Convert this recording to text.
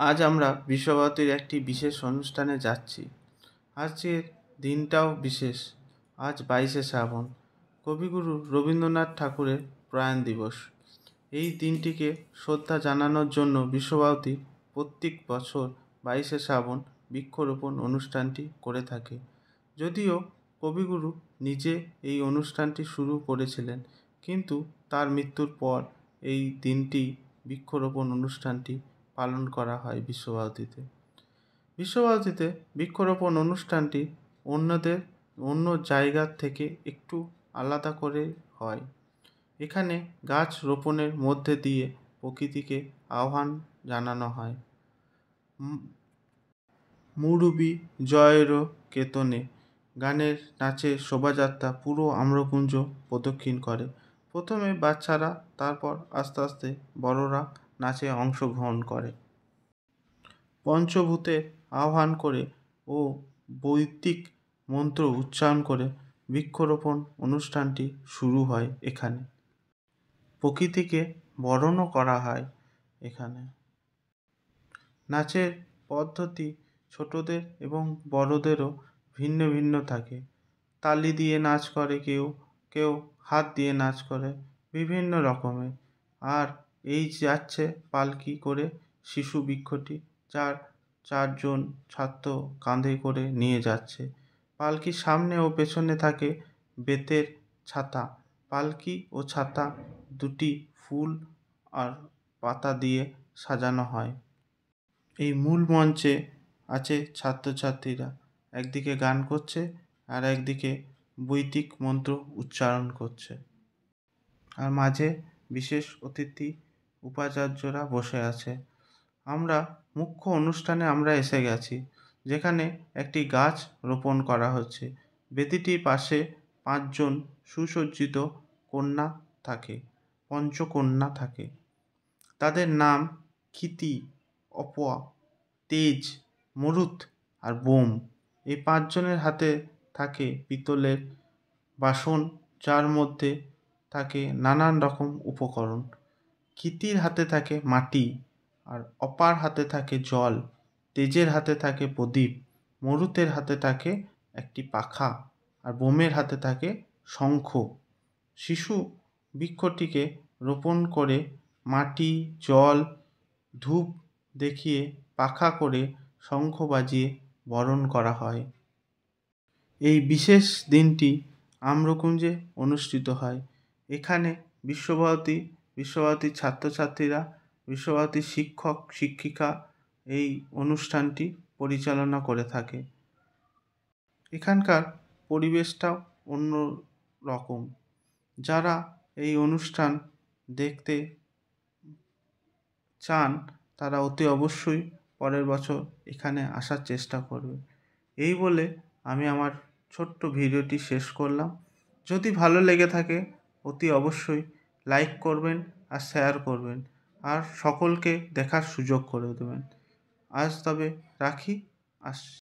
আজ আমরা বিশ্বভারতীর একটি বিশেষ অনুষ্ঠানে যাচ্ছি। আজকের দিনটাও বিশেষ। আজ 22শে শ্রাবণ, কবিগুরু রবীন্দ্রনাথ ঠাকুরের প্রয়াণ দিবস। এই দিনটিকে শ্রদ্ধা জানানোর জন্য বিশ্বভারতী প্রত্যেক বছর 22শে শ্রাবণ বৃক্ষরোপণ অনুষ্ঠানটি করে থাকে। যদিও কবিগুরু নিজে এই অনুষ্ঠানটি শুরু করেছিলেন, কিন্তু তার মৃত্যুর পর এই দিনটি বৃক্ষরোপণ অনুষ্ঠানটি পালন করা হয় বিশ্বভারতীতে। বিশ্বভারতীতে বৃক্ষরোপণ অনুষ্ঠানটি অন্য জায়গার থেকে একটু আলাদা করে হয়। এখানে গাছ রোপণের মধ্যে দিয়ে প্রকৃতিকে আহ্বান জানানো হয়। মুরুবি জয়েরও কেতনে গানের নাচের শোভাযাত্রা পুরো আম্রকুঞ্জ প্রদক্ষিণ করে। প্রথমে বাচ্চারা, তারপর আস্তে আস্তে বড়রা নাচে অংশগ্রহণ করে। পঞ্চভূতের আহ্বান করে ও বৈদিক মন্ত্র উচ্চারণ করে বৃক্ষরোপণ অনুষ্ঠানটি শুরু হয় এখানে। প্রকৃতিকে বরণও করা হয় এখানে। নাচের পদ্ধতি ছোটদের এবং বড়দেরও ভিন্ন ভিন্ন থাকে। তালি দিয়ে নাচ করে কেউ, কেউ হাত দিয়ে নাচ করে, বিভিন্ন রকমের। আর এই যাচ্ছে পালকি করে শিশু বৃক্ষটি, চারজন ছাত্র কাঁধে করে নিয়ে যাচ্ছে। পালকির সামনে ও পেছনে থাকে বেতের ছাতা। পালকি ও ছাতা দুটি ফুল আর পাতা দিয়ে সাজানো হয়। এই মূল মঞ্চে আছে ছাত্রছাত্রীরা, একদিকে গান করছে আর একদিকে বৈদিক মন্ত্র উচ্চারণ করছে। আর মাঝে বিশেষ অতিথি উপাচার্যরা বসে আছে। মুখ্য অনুষ্ঠানে আমরা এসে গেছি, যেখানে একটি গাছ রোপণ করা হচ্ছে। বেদিটির পাশে 5জন সুসজ্জিত কন্যা থাকে, পঞ্চকন্যা থাকে। তাদের নাম ক্ষিতি, অপয়া, তেজ, মরুত আর বোম। এই 5জনের হাতে থাকে পিতলের বাসন, যার মধ্যে থাকে নানান রকম উপকরণ। ক্ষিতির হাতে থাকে মাটি, আর অপার হাতে থাকে জল, তেজের হাতে থাকে প্রদীপ, মরুতের হাতে থাকে একটি পাখা, আর বোমের হাতে থাকে শঙ্খ। শিশু বৃক্ষটিকে রোপণ করে মাটি, জল, ধূপ দেখিয়ে, পাখা করে, শঙ্খ বাজিয়ে বরণ করা হয়। এই বিশেষ দিনটি আম্রকুঞ্জে অনুষ্ঠিত হয়। এখানে বিশ্বভারতীর ছাত্রছাত্রীরা, বিশ্বভারতীর শিক্ষক শিক্ষিকা এই অনুষ্ঠানটি পরিচালনা করে থাকে। এখানকার পরিবেশটাও অন্য রকম। যারা এই অনুষ্ঠান দেখতে চান, তারা অতি অবশ্যই পরের বছর এখানে আসার চেষ্টা করবে। এই বলে আমি আমার ছোট্ট ভিডিওটি শেষ করলাম। যদি ভালো লেগে থাকে অতি অবশ্যই লাইক করবেন আর শেয়ার করবেন, আর সকলকে দেখার সুযোগ করে দেবেন। আজ তবে রাখি।